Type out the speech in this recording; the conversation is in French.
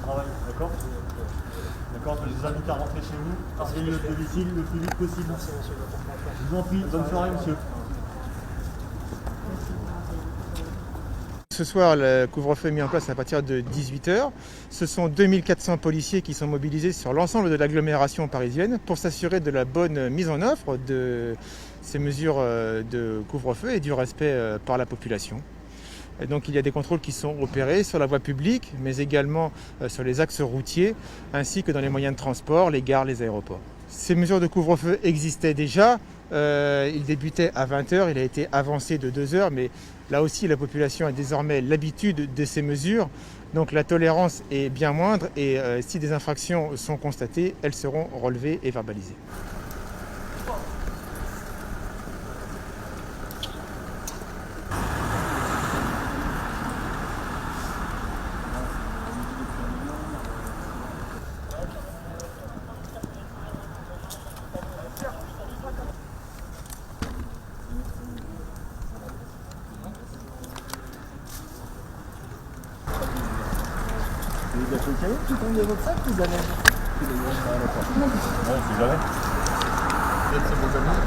travail, d'accord? D'accord, je vous invite à rentrer chez vous, essayez le domicile le plus vite possible. Je vous en prie, bonne soirée monsieur. Ce soir, le couvre-feu est mis en place à partir de 18 h. Ce sont 2400 policiers qui sont mobilisés sur l'ensemble de l'agglomération parisienne pour s'assurer de la bonne mise en œuvre de ces mesures de couvre-feu et du respect par la population. Et donc il y a des contrôles qui sont opérés sur la voie publique, mais également sur les axes routiers, ainsi que dans les moyens de transport, les gares, les aéroports. Ces mesures de couvre-feu existaient déjà. Il débutait à 20 h, il a été avancé de 2 h, mais là aussi la population a désormais l'habitude de ces mesures, donc la tolérance est bien moindre et si des infractions sont constatées, elles seront relevées et verbalisées. Vous avez déjà cahier qui tombe de votre sac ou jamais? Ouais, c'est jamais. Peut-être c'est vos amis.